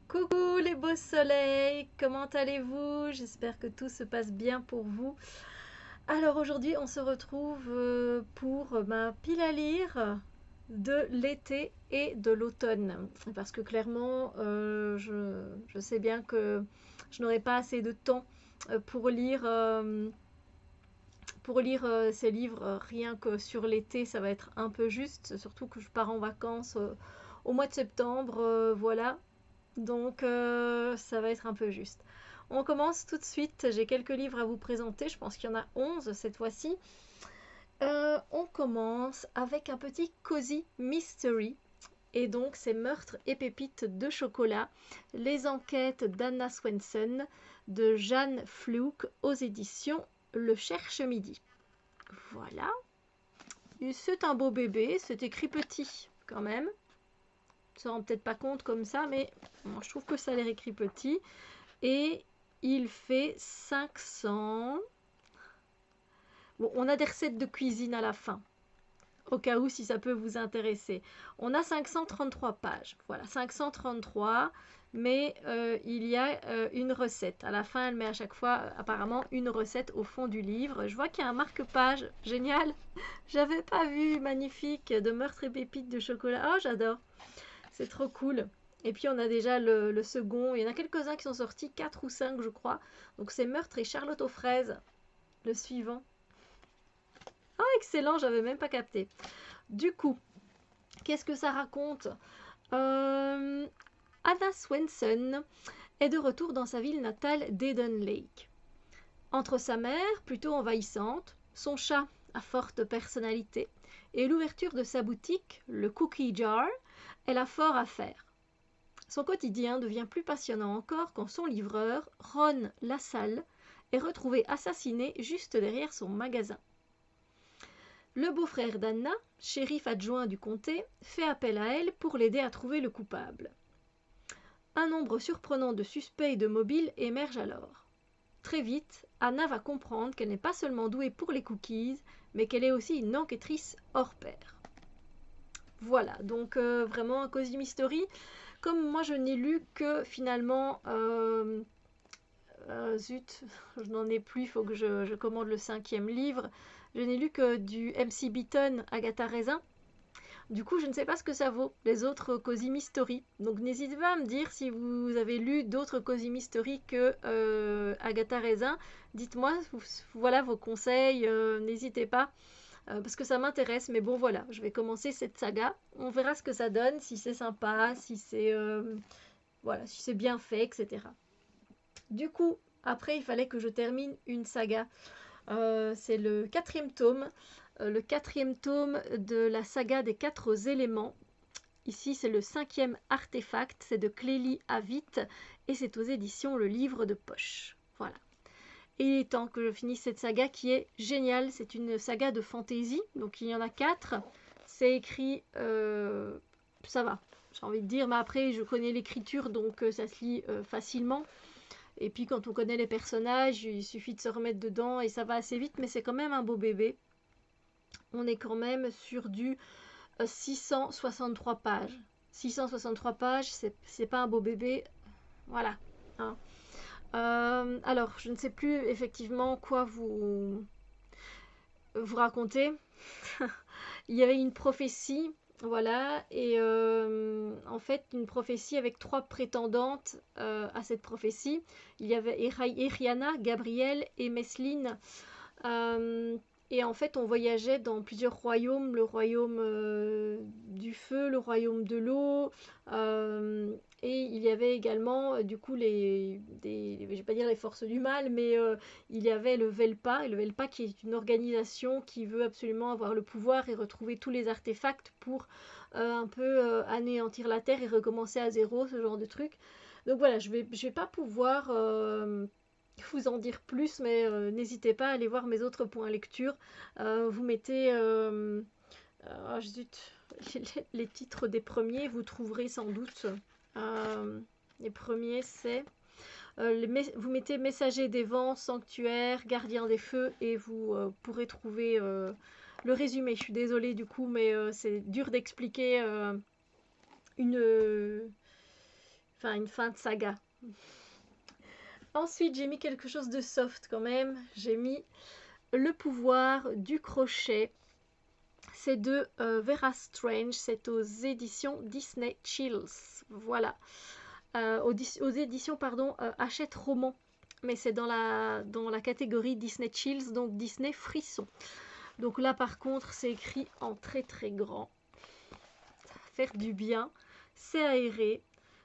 Coucou les beaux soleils, comment allez-vous? J'espère que tout se passe bien pour vous. Alors aujourd'hui, on se retrouve pour ma pile à lire de l'été et de l'automne. Parce que clairement, je sais bien que je n'aurai pas assez de temps pour lire ces livres rien que sur l'été, ça va être un peu juste. Surtout que je pars en vacances au mois de septembre, voilà. Donc, ça va être un peu juste. On commence tout de suite. J'ai quelques livres à vous présenter. Je pense qu'il y en a 11 cette fois-ci. On commence avec un petit Cozy Mystery. Et donc, c'est Meurtres et pépites de chocolat. Les enquêtes d'Anna Swenson de Jeanne Fluke aux éditions Le Cherche Midi. Voilà. Et c'est un beau bébé. C'est écrit petit quand même. On se rend peut-être pas compte comme ça, mais moi, je trouve que ça a l'air écrit petit. Et il fait 500. Bon, on a des recettes de cuisine à la fin, au cas où si ça peut vous intéresser. On a 533 pages. Voilà, 533, mais il y a une recette. À la fin, elle met à chaque fois apparemment une recette au fond du livre. Je vois qu'il y a un marque-page. Génial. J'avais pas vu. Magnifique. De meurtre et pépites de chocolat. Oh, j'adore. C'est trop cool. Et puis on a déjà le second. Il y en a quelques-uns qui sont sortis, 4 ou 5 je crois. Donc c'est Meurtre et Charlotte aux fraises. Le suivant. Ah, excellent, j'avais même pas capté. Du coup, qu'est-ce que ça raconte? Anna Swenson est de retour dans sa ville natale d'Eden Lake. Entre sa mère, plutôt envahissante, son chat à forte personnalité, et l'ouverture de sa boutique, le Cookie Jar, elle a fort à faire. Son quotidien devient plus passionnant encore quand son livreur, Ron Lassalle, est retrouvé assassiné juste derrière son magasin. Le beau-frère d'Anna, shérif adjoint du comté, fait appel à elle pour l'aider à trouver le coupable. Un nombre surprenant de suspects et de mobiles émerge alors. Très vite, Anna va comprendre qu'elle n'est pas seulement douée pour les cookies, mais qu'elle est aussi une enquêtrice hors pair. Voilà, donc vraiment un Cozy Mystery. Comme moi je n'ai lu que finalement, zut, je n'en ai plus, il faut que je commande le 5e livre. Je n'ai lu que du MC Beaton, Agatha Raisin. Du coup, je ne sais pas ce que ça vaut, les autres Cozy Mystery. Donc n'hésitez pas à me dire si vous avez lu d'autres Cozy Mystery que Agatha Raisin. Dites-moi, voilà vos conseils, n'hésitez pas. Parce que ça m'intéresse, mais bon voilà, je vais commencer cette saga. On verra ce que ça donne, si c'est sympa, si c'est voilà, si c'est bien fait, etc. Du coup, après, il fallait que je termine une saga. C'est le 4e tome. Le 4e tome de la saga des 4 éléments. Ici, c'est le 5e artefact. C'est de Clélie Avit et c'est aux éditions Le Livre de Poche. Voilà. Et il est temps que je finisse cette saga qui est géniale. C'est une saga de fantasy. Donc il y en a 4. C'est écrit... ça va, j'ai envie de dire. Mais après, je connais l'écriture, donc ça se lit facilement. Et puis quand on connaît les personnages, il suffit de se remettre dedans et ça va assez vite, mais c'est quand même un beau bébé. On est quand même sur du 663 pages. 663 pages, c'est pas un beau bébé. Voilà. Hein. Alors, je ne sais plus effectivement quoi vous raconter. Il y avait une prophétie, voilà, et en fait une prophétie avec 3 prétendantes à cette prophétie. Il y avait Eriana, Gabrielle et Mesline. Euh, et en fait, on voyageait dans plusieurs royaumes, le royaume du feu, le royaume de l'eau, et il y avait également, du coup, je vais pas dire les forces du mal, mais il y avait le Velpa, et le Velpa qui est une organisation qui veut absolument avoir le pouvoir et retrouver tous les artefacts pour un peu anéantir la Terre et recommencer à zéro, ce genre de truc. Donc voilà, je vais pas pouvoir vous en dire plus, mais n'hésitez pas à aller voir mes autres points lecture. Vous mettez oh, zut, les titres des premiers, vous trouverez sans doute. Euh, les premiers, c'est vous mettez Messager des vents, Sanctuaire, Gardien des feux, et vous pourrez trouver le résumé. Je suis désolée du coup, mais c'est dur d'expliquer une enfin une fin de saga. Ensuite, j'ai mis quelque chose de soft quand même. J'ai mis Le pouvoir du crochet. C'est de Vera Strange, c'est aux éditions Disney Chills. Voilà. Aux éditions, pardon, Hachette Roman. Mais c'est dans la catégorie Disney Chills, donc Disney Frisson. Donc là, par contre, c'est écrit en très très grand. Ça va faire du bien. C'est aéré.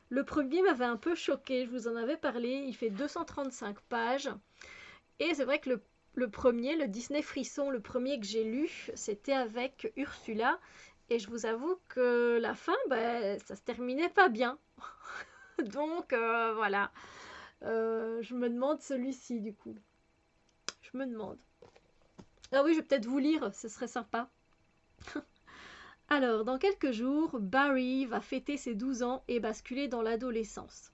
Le premier m'avait un peu choqué, je vous en avais parlé. Il fait 235 pages. Et c'est vrai que le premier, le Disney Frisson, le premier que j'ai lu, c'était avec Ursula. Et je vous avoue que la fin, ben, ça se terminait pas bien. Donc voilà. Je me demande celui-ci du coup. Je me demande. Ah oui, je vais peut-être vous lire, ce serait sympa. Alors, dans quelques jours, Barry va fêter ses 12 ans et basculer dans l'adolescence.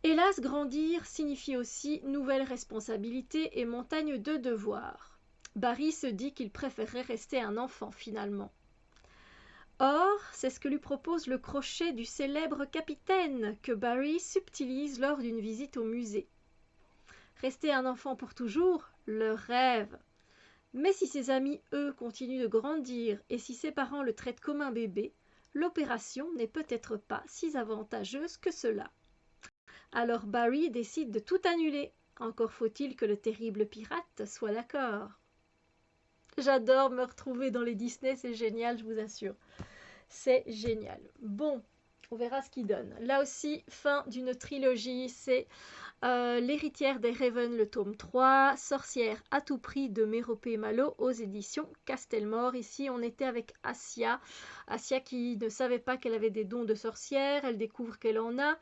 Hélas, grandir signifie aussi nouvelles responsabilités et montagne de devoirs. Barry se dit qu'il préférerait rester un enfant finalement. Or, c'est ce que lui propose le crochet du célèbre capitaine que Barry subtilise lors d'une visite au musée. Rester un enfant pour toujours, le rêve. Mais si ses amis, eux, continuent de grandir et si ses parents le traitent comme un bébé, l'opération n'est peut-être pas si avantageuse que cela. Alors Barry décide de tout annuler. Encore faut-il que le terrible pirate soit d'accord. J'adore me retrouver dans les Disney, c'est génial, je vous assure. C'est génial. Bon, on verra ce qu'il donne. Là aussi, fin d'une trilogie, c'est L'héritière des Raven, le tome 3, Sorcière à tout prix de Méropé Malo aux éditions Castelmore. Ici, on était avec Assia. Assia qui ne savait pas qu'elle avait des dons de sorcière, elle découvre qu'elle en a.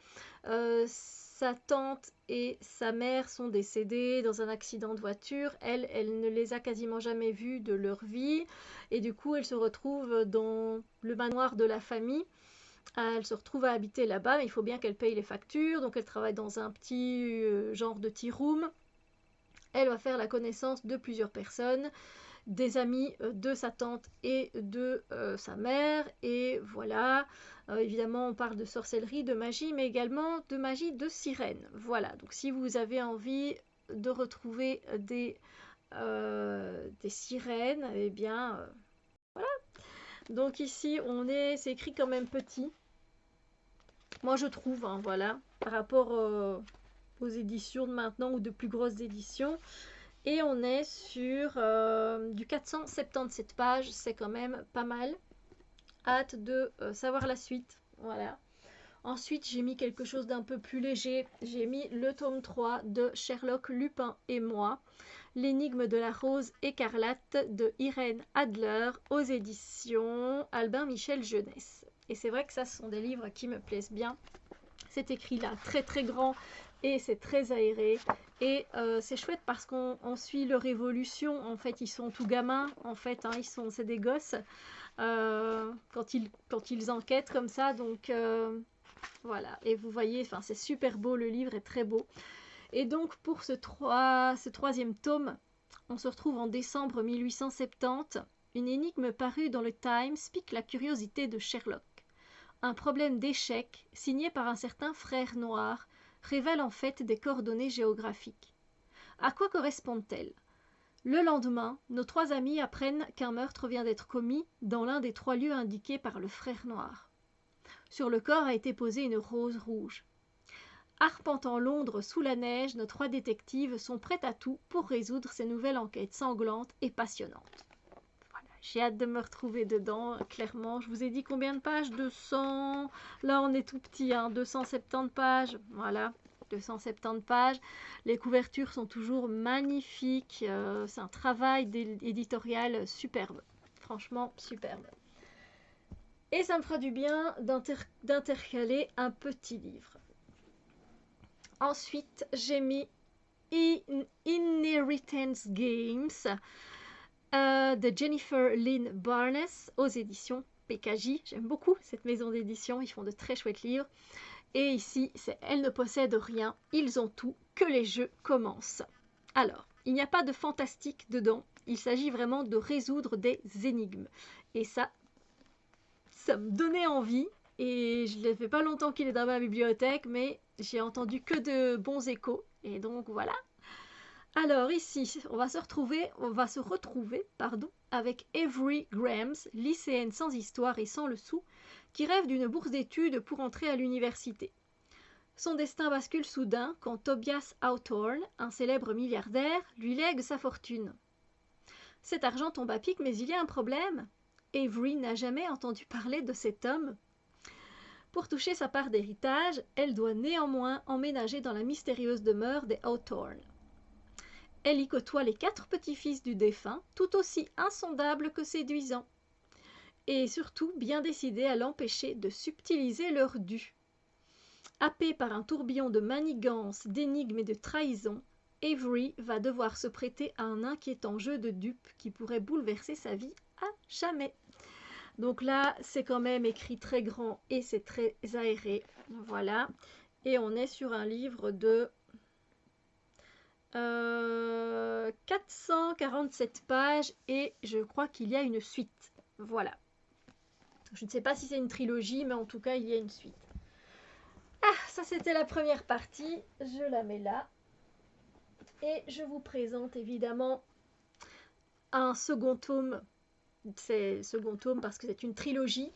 Sa tante et sa mère sont décédées dans un accident de voiture. Elle ne les a quasiment jamais vues de leur vie. Et du coup, elle se retrouve dans le manoir de la famille. Elle se retrouve à habiter là-bas, mais il faut bien qu'elle paye les factures, donc elle travaille dans un petit genre de tea room. Elle va faire la connaissance de plusieurs personnes, des amis de sa tante et de sa mère, et voilà. Évidemment, on parle de sorcellerie, de magie, mais également de magie de sirène. Voilà, donc si vous avez envie de retrouver des sirènes, eh bien, voilà. Donc ici, c'est écrit quand même petit. Moi, je trouve, hein, voilà, par rapport aux éditions de maintenant ou de plus grosses éditions. Et on est sur du 477 pages, c'est quand même pas mal. Hâte de savoir la suite, voilà. Ensuite, j'ai mis quelque chose d'un peu plus léger. J'ai mis le tome 3 de Sherlock Lupin et moi, L'énigme de la rose écarlate de Irène Adler aux éditions Albin Michel Jeunesse. Et c'est vrai que ça, ce sont des livres qui me plaisent bien. C'est écrit là très très grand et c'est très aéré. Et c'est chouette parce qu'on suit leur évolution. En fait, ils sont tout gamins. En fait, hein, c'est des gosses quand ils enquêtent comme ça. Donc voilà. Et vous voyez, enfin, c'est super beau. Le livre est très beau. Et donc pour ce troisième tome, on se retrouve en décembre 1870. Une énigme parue dans le Times pique la curiosité de Sherlock. Un problème d'échec, signé par un certain frère noir, révèle en fait des coordonnées géographiques. À quoi correspondent-elles? Le lendemain, nos trois amis apprennent qu'un meurtre vient d'être commis dans l'un des 3 lieux indiqués par le frère noir. Sur le corps a été posée une rose rouge. Arpentant Londres sous la neige, nos 3 détectives sont prêtes à tout pour résoudre ces nouvelles enquêtes sanglantes et passionnantes. Voilà, j'ai hâte de me retrouver dedans, clairement. Je vous ai dit combien de pages? 200. Là, on est tout petit, hein, 270 pages. Voilà, 270 pages. Les couvertures sont toujours magnifiques. C'est un travail éditorial superbe. Franchement, superbe. Et ça me fera du bien d'intercaler un petit livre. Ensuite, j'ai mis Inheritance Games de Jennifer Lynn Barnes aux éditions PKJ. J'aime beaucoup cette maison d'édition, ils font de très chouettes livres. Et ici, c'est Elle ne possède rien, ils ont tout, que les jeux commencent. Alors, il n'y a pas de fantastique dedans, il s'agit vraiment de résoudre des énigmes. Et ça me donnait envie. et je ne fait pas longtemps qu'il est dans ma bibliothèque, mais j'ai entendu que de bons échos. Et donc voilà. Alors ici, on va se retrouver, pardon, avec Avery Grams, lycéenne sans histoire et sans le sou, qui rêve d'une bourse d'études pour entrer à l'université. Son destin bascule soudain quand Tobias Hawthorne, un célèbre milliardaire, lui lègue sa fortune. Cet argent tombe à pic, mais il y a un problème. Avery n'a jamais entendu parler de cet homme. Pour toucher sa part d'héritage, elle doit néanmoins emménager dans la mystérieuse demeure des Hawthorne. Elle y côtoie les 4 petits-fils du défunt, tout aussi insondables que séduisants, et surtout bien décidés à l'empêcher de subtiliser leur dû. Happée par un tourbillon de manigances, d'énigmes et de trahisons, Avery va devoir se prêter à un inquiétant jeu de dupes qui pourrait bouleverser sa vie à jamais. Donc là, c'est quand même écrit très grand et c'est très aéré. Voilà. Et on est sur un livre de 447 pages et je crois qu'il y a une suite. Voilà. Je ne sais pas si c'est une trilogie, mais en tout cas, il y a une suite. Ah, ça c'était la première partie. Je la mets là. Et je vous présente évidemment un second tome. C'est second tome parce que c'est une trilogie.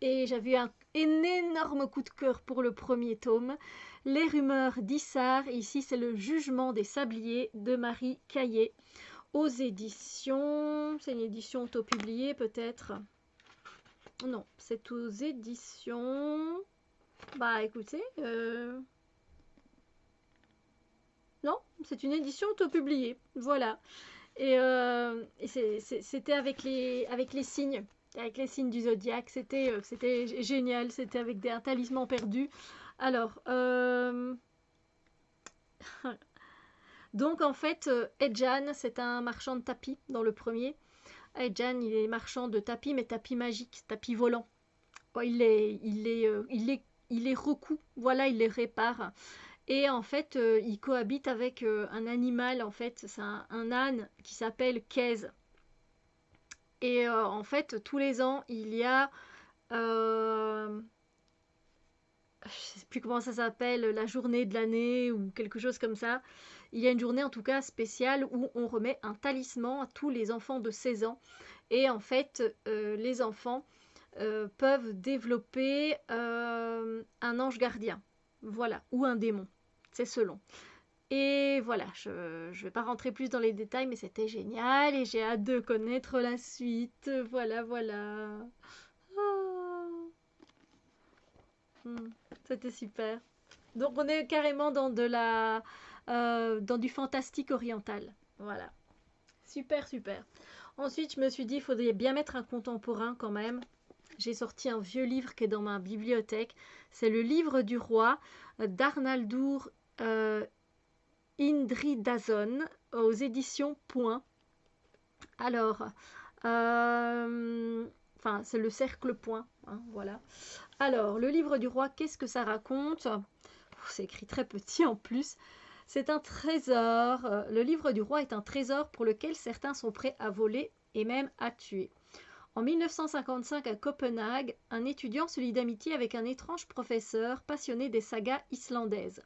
Et j'avais un énorme coup de cœur pour le premier tome. Les rumeurs d'Issard. Ici, c'est le jugement des sabliers de Marie Caillé. Aux éditions... C'est une édition auto-publiée peut-être. Non, c'est aux éditions... Bah écoutez... Non, c'est une édition auto-publiée. Voilà. Et c'était avec les signes. Avec les signes du zodiaque, c'était génial, c'était avec un talisman perdu. Alors, donc en fait, Edjan, c'est un marchand de tapis dans le premier. Edjan, il est marchand de tapis, mais tapis magiques, tapis volants. Bon, il les recoue, voilà, il les répare. Et en fait, il cohabite avec un animal, en fait, c'est un âne qui s'appelle Kez. Et en fait, tous les ans, il y a, je ne sais plus comment ça s'appelle, la journée de l'année ou quelque chose comme ça. Il y a une journée en tout cas spéciale où on remet un talisman à tous les enfants de 16 ans. Et en fait, les enfants peuvent développer un ange gardien. Voilà, ou un démon. C'est selon. Et voilà, je ne vais pas rentrer plus dans les détails, mais c'était génial et j'ai hâte de connaître la suite. Voilà, voilà. Ah. C'était super. Donc on est carrément dans du fantastique oriental. Voilà. Super, super. Ensuite, je me suis dit, il faudrait bien mettre un contemporain quand même. J'ai sorti un vieux livre qui est dans ma bibliothèque. C'est le livre du roi d'Arnaldur Indridazon aux éditions Point. Alors, c'est le cercle Point, hein, voilà. Alors, le livre du roi, qu'est-ce que ça raconte? C'est écrit très petit en plus. C'est un trésor. Le livre du roi est un trésor pour lequel certains sont prêts à voler et même à tuer. En 1955 à Copenhague, un étudiant se lie d'amitié avec un étrange professeur passionné des sagas islandaises.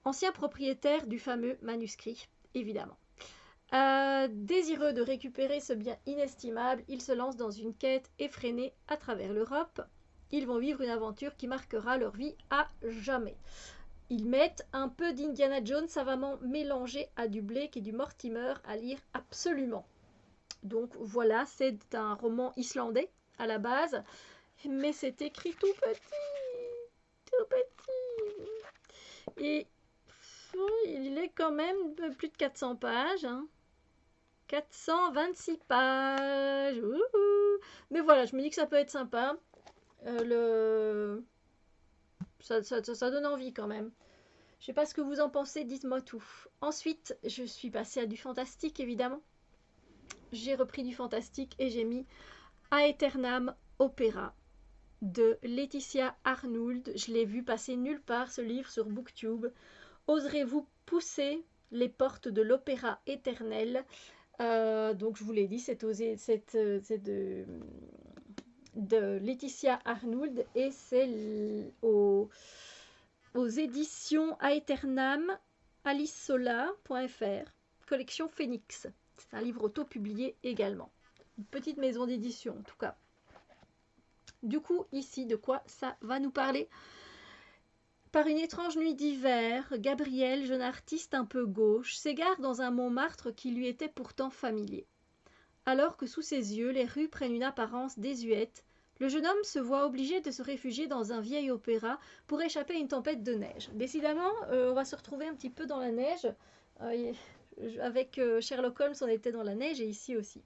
Ancien propriétaire du fameux manuscrit, évidemment. Désireux de récupérer ce bien inestimable, ils se lancent dans une quête effrénée à travers l'Europe. Ils vont vivre une aventure qui marquera leur vie à jamais. Ils mettent un peu d'Indiana Jones savamment mélangé à du Blake et du Mortimer à lire absolument. Donc voilà, c'est un roman islandais à la base, mais c'est écrit tout petit. Et il est quand même de plus de 400 pages. 426 pages. Ouhou. Mais voilà, je me dis que ça peut être sympa. Ça donne envie quand même. Je sais pas ce que vous en pensez, dites-moi tout. Ensuite, je suis passée à du fantastique, évidemment. J'ai repris du fantastique et j'ai mis Aeternam Opera de Laetitia Arnould. Je l'ai vu passer nulle part, ce livre, sur Booktube. Oserez-vous pousser les portes de l'opéra éternel? Donc je vous l'ai dit, c'est de de Laetitia Arnould et c'est aux éditions Aeternam, alicesola.fr, collection Phoenix. C'est un livre auto-publié également. Une petite maison d'édition en tout cas. Du coup, ici, de quoi ça va nous parler? Par une étrange nuit d'hiver, Gabriel, jeune artiste un peu gauche, s'égare dans un Montmartre qui lui était pourtant familier. Alors que sous ses yeux, les rues prennent une apparence désuète, le jeune homme se voit obligé de se réfugier dans un vieil opéra pour échapper à une tempête de neige. Décidément, on va se retrouver un petit peu dans la neige. Avec Sherlock Holmes, on était dans la neige et ici aussi.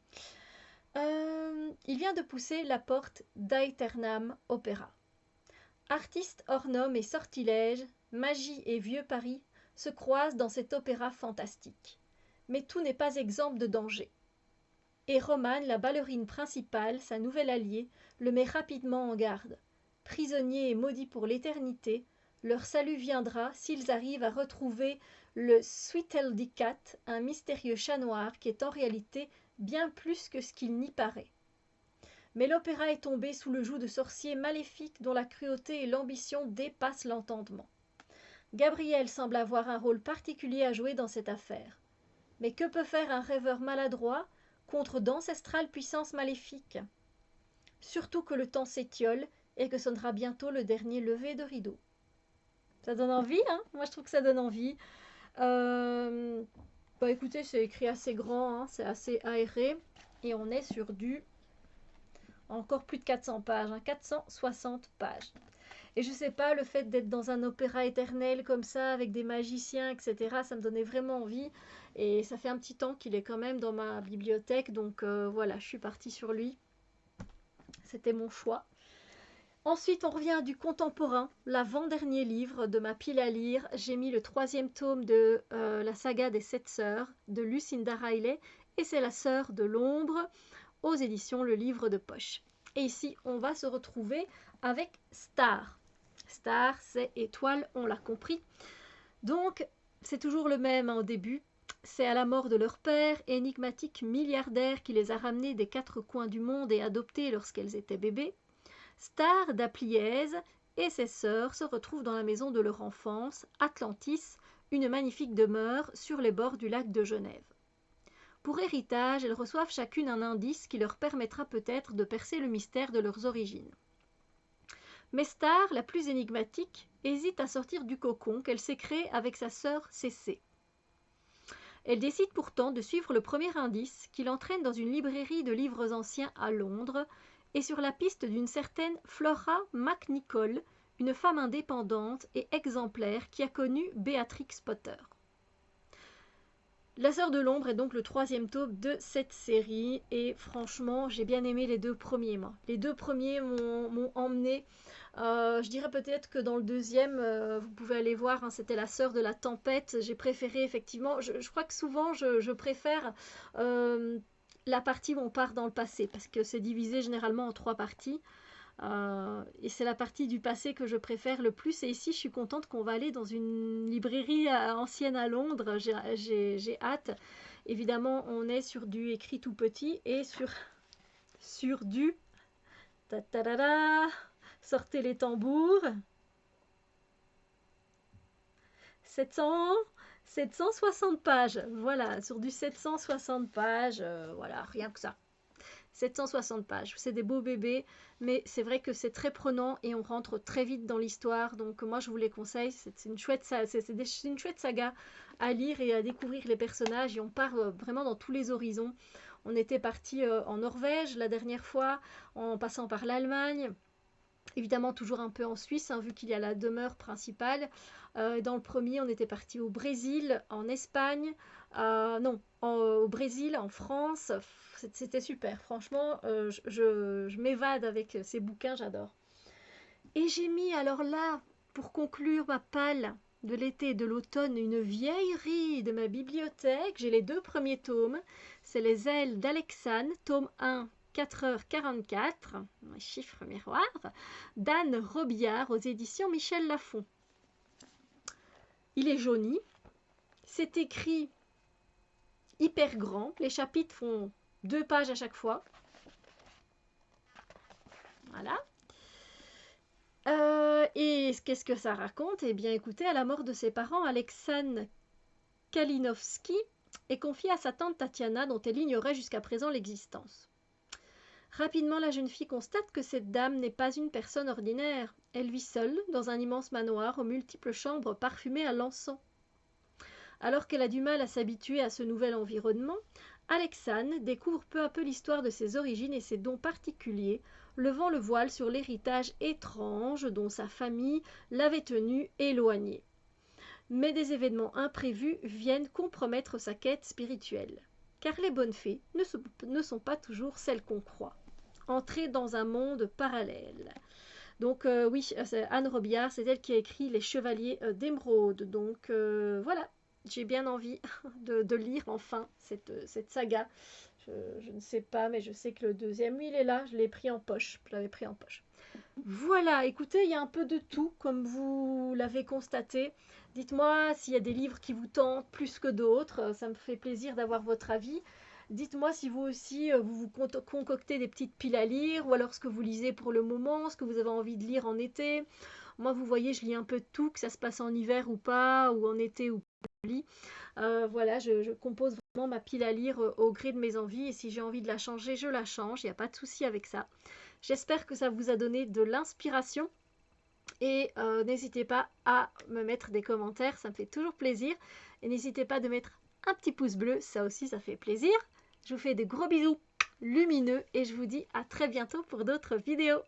Il vient de pousser la porte d'Aeternam Opera. Artistes hors normes et sortilèges, magie et vieux Paris se croisent dans cet opéra fantastique. Mais tout n'est pas exempt de danger. Et Romane, la ballerine principale, sa nouvelle alliée, le met rapidement en garde. Prisonniers et maudits pour l'éternité, leur salut viendra s'ils arrivent à retrouver le Sweeteldicat, un mystérieux chat noir qui est en réalité bien plus que ce qu'il n'y paraît. Mais l'opéra est tombé sous le joug de sorciers maléfiques dont la cruauté et l'ambition dépassent l'entendement. Gabriel semble avoir un rôle particulier à jouer dans cette affaire. Mais que peut faire un rêveur maladroit contre d'ancestrales puissances maléfiques? Surtout que le temps s'étiole et que sonnera bientôt le dernier lever de rideau. Ça donne envie, hein? Moi je trouve que ça donne envie. Bah écoutez, c'est écrit assez grand, hein, c'est assez aéré. Et on est sur du encore plus de 400 pages, hein, 460 pages. Et je sais pas, le fait d'être dans un opéra éternel comme ça, avec des magiciens, etc., ça me donnait vraiment envie. Et ça fait un petit temps qu'il est quand même dans ma bibliothèque, donc voilà, je suis partie sur lui. C'était mon choix. Ensuite, on revient à du contemporain, l'avant-dernier livre de ma pile à lire. J'ai mis le 3e tome de la saga des 7 sœurs de Lucinda Riley, et c'est La sœur de l'ombre, aux éditions Le Livre de Poche. Et ici, on va se retrouver avec Star. Star, c'est étoile, on l'a compris. Donc, c'est toujours le même hein, au début. C'est à la mort de leur père, énigmatique milliardaire qui les a ramenés des 4 coins du monde et adoptés lorsqu'elles étaient bébés. Star d'Apliaise et ses sœurs se retrouvent dans la maison de leur enfance, Atlantis, une magnifique demeure sur les bords du lac de Genève. Pour héritage, elles reçoivent chacune un indice qui leur permettra peut-être de percer le mystère de leurs origines. Mais Star, la plus énigmatique, hésite à sortir du cocon qu'elle s'est créé avec sa sœur Cécée. Elle décide pourtant de suivre le premier indice qui l'entraîne dans une librairie de livres anciens à Londres et sur la piste d'une certaine Flora McNichol, une femme indépendante et exemplaire qui a connu Béatrix Potter. La sœur de l'ombre est donc le 3e tome de cette série et franchement j'ai bien aimé les 2 premiers. Moi. Les 2 premiers m'ont emmené. Je dirais peut-être que dans le 2e, vous pouvez aller voir, hein, c'était la sœur de la tempête. J'ai préféré effectivement, je crois que souvent je préfère la partie où on part dans le passé parce que c'est divisé généralement en 3 parties. Et c'est la partie du passé que je préfère le plus. Et ici, je suis contente qu'on va aller dans une librairie ancienne à Londres. J'ai hâte. Évidemment, on est sur du écrit tout petit et sur du... Ta-ta-da-da, sortez les tambours. 760 pages. Voilà, sur du 760 pages. Voilà, rien que ça. 760 pages. C'est des beaux bébés, mais c'est vrai que c'est très prenant et on rentre très vite dans l'histoire. Donc moi, je vous les conseille. C'est une chouette saga à lire et à découvrir les personnages. Et on part vraiment dans tous les horizons. On était parti en Norvège la dernière fois, en passant par l'Allemagne. Évidemment, toujours un peu en Suisse, hein, vu qu'il y a la demeure principale. Dans le premier, on était parti au Brésil, en Espagne, au Brésil, en France. C'était super, franchement, je m'évade avec ces bouquins, j'adore. Et j'ai mis, alors là, pour conclure ma palle de l'été et de l'automne, une vieillerie de ma bibliothèque. J'ai les 2 premiers tomes. C'est Les ailes d'Alexane, tome 1, 4h44, chiffre miroir, d'Anne Robillard aux éditions Michel Lafon. Il est jauni, c'est écrit hyper grand, les chapitres font 2 pages à chaque fois. Voilà. Et qu'est-ce que ça raconte? Eh bien, écoutez, à la mort de ses parents, Alexandre Kalinowski est confiée à sa tante Tatiana, dont elle ignorait jusqu'à présent l'existence. Rapidement, la jeune fille constate que cette dame n'est pas une personne ordinaire. Elle vit seule dans un immense manoir aux multiples chambres parfumées à l'encens. Alors qu'elle a du mal à s'habituer à ce nouvel environnement, Alexandre découvre peu à peu l'histoire de ses origines et ses dons particuliers, levant le voile sur l'héritage étrange dont sa famille l'avait tenue éloignée. Mais des événements imprévus viennent compromettre sa quête spirituelle. Car les bonnes fées ne sont pas toujours celles qu'on croit. Entrer dans un monde parallèle. Donc oui, Anne Robillard, c'est elle qui a écrit Les Chevaliers d'Émeraude. Donc voilà, j'ai bien envie de lire enfin cette saga. Je ne sais pas, mais je sais que le deuxième, oui, il est là, je l'ai pris en poche. Je l'avais pris en poche. Voilà, écoutez, il y a un peu de tout, comme vous l'avez constaté. Dites-moi s'il y a des livres qui vous tentent plus que d'autres. Ça me fait plaisir d'avoir votre avis. Dites-moi si vous aussi, vous concoctez des petites piles à lire, ou alors ce que vous lisez pour le moment, ce que vous avez envie de lire en été. Moi, vous voyez, je lis un peu de tout, que ça se passe en hiver ou pas, ou en été ou pas, je lis. Voilà, je compose vraiment ma pile à lire au gré de mes envies, et si j'ai envie de la changer, je la change, il n'y a pas de souci avec ça. J'espère que ça vous a donné de l'inspiration. Et n'hésitez pas à me mettre des commentaires, ça me fait toujours plaisir. Et n'hésitez pas de mettre un petit pouce bleu, ça aussi ça fait plaisir. Je vous fais de gros bisous lumineux et je vous dis à très bientôt pour d'autres vidéos.